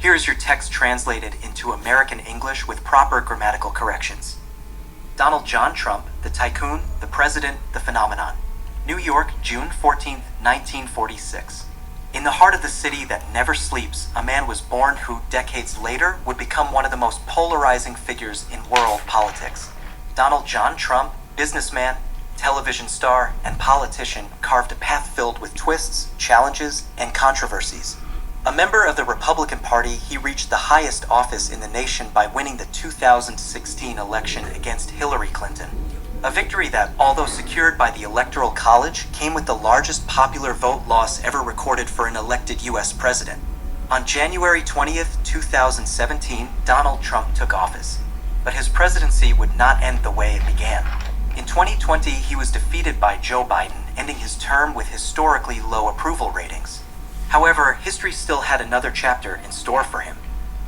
Here is your text translated into American English with proper grammatical corrections. Donald John Trump, the tycoon, the president, the phenomenon. New York, June 14, 1946. In the heart of the city that never sleeps, a man was born who, decades later, would become one of the most polarizing figures in world politics. Donald John Trump, businessman, television star, and politician, carved a path filled with twists, challenges, and controversies. A member of the Republican Party, he reached the highest office in the nation by winning the 2016 election against Hillary Clinton. A victory that, although secured by the Electoral College, came with the largest popular vote loss ever recorded for an elected U.S. president. On January 20th, 2017, Donald Trump took office. But his presidency would not end the way it began. In 2020, he was defeated by Joe Biden, ending his term with historically low approval ratings. However, history still had another chapter in store for him.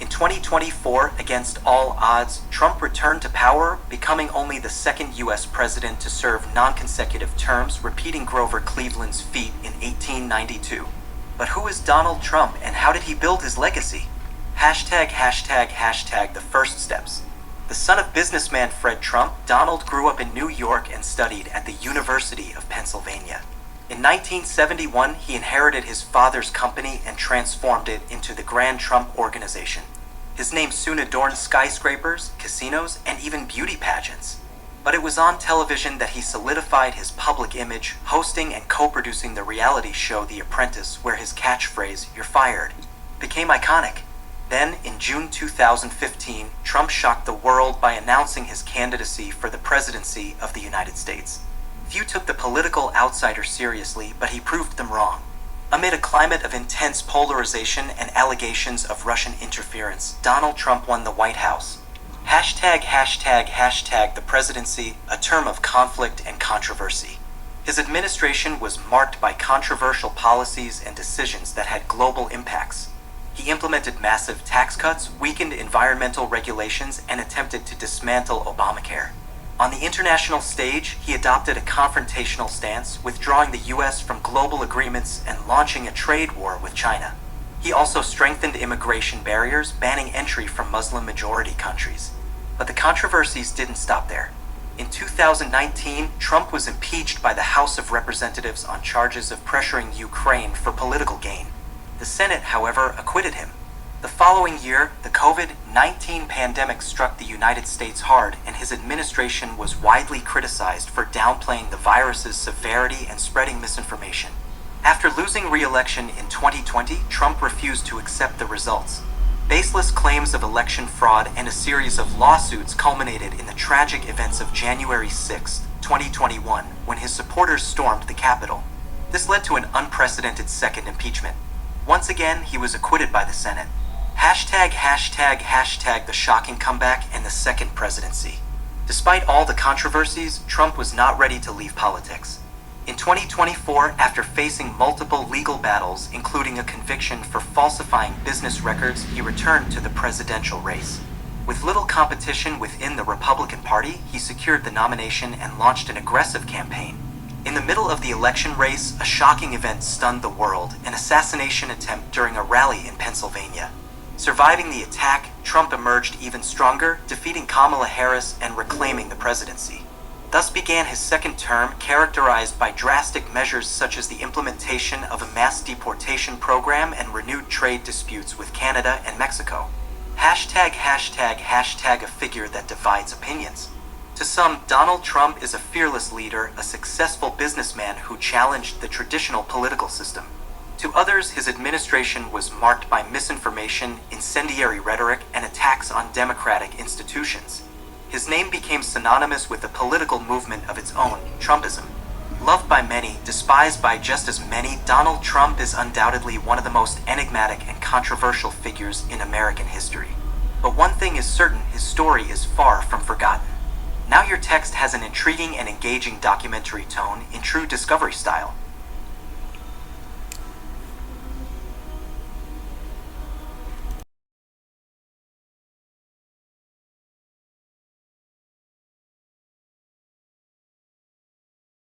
In 2024, against all odds, Trump returned to power, becoming only the second U.S. president to serve non-consecutive terms, repeating Grover Cleveland's feat in 1892. But who is Donald Trump, and how did he build his legacy? Hashtag the first steps. The son of businessman Fred Trump, Donald grew up in New York and studied at the University of Pennsylvania. In 1971, he inherited his father's company and transformed it into the Grand Trump Organization. His name soon adorned skyscrapers, casinos, and even beauty pageants. But it was on television that he solidified his public image, hosting and co-producing the reality show The Apprentice, where his catchphrase, "You're fired," became iconic. Then, in June 2015, Trump shocked the world by announcing his candidacy for the presidency of the United States. Few took the political outsider seriously, but he proved them wrong. Amid a climate of intense polarization and allegations of Russian interference, Donald Trump won the White House. Hashtag the presidency, a term of conflict and controversy. His administration was marked by controversial policies and decisions that had global impacts. He implemented massive tax cuts, weakened environmental regulations, and attempted to dismantle Obamacare. On the international stage, he adopted a confrontational stance, withdrawing the U.S. from global agreements and launching a trade war with China. He also strengthened immigration barriers, banning entry from Muslim-majority countries. But the controversies didn't stop there. In 2019, Trump was impeached by the House of Representatives on charges of pressuring Ukraine for political gain. The Senate, however, acquitted him. The following year, the COVID-19 pandemic struck the United States hard, and his administration was widely criticized for downplaying the virus's severity and spreading misinformation. After losing re-election in 2020, Trump refused to accept the results. Baseless claims of election fraud and a series of lawsuits culminated in the tragic events of January 6, 2021, when his supporters stormed the Capitol. This led to an unprecedented second impeachment. Once again, he was acquitted by the Senate. Hashtag the shocking comeback and the second presidency. Despite all the controversies, Trump was not ready to leave politics. In 2024, after facing multiple legal battles, including a conviction for falsifying business records, he returned to the presidential race. With little competition within the Republican Party, he secured the nomination and launched an aggressive campaign. In the middle of the election race, a shocking event stunned the world, an assassination attempt during a rally in Pennsylvania. Surviving the attack, Trump emerged even stronger, defeating Kamala Harris and reclaiming the presidency. Thus began his second term, characterized by drastic measures such as the implementation of a mass deportation program and renewed trade disputes with Canada and Mexico. Hashtag a figure that divides opinions. To some, Donald Trump is a fearless leader, a successful businessman who challenged the traditional political system. To others, his administration was marked by misinformation, incendiary rhetoric, and attacks on democratic institutions. His name became synonymous with a political movement of its own, Trumpism. Loved by many, despised by just as many, Donald Trump is undoubtedly one of the most enigmatic and controversial figures in American history. But one thing is certain, his story is far from forgotten. Now your text has an intriguing and engaging documentary tone in true Discovery style.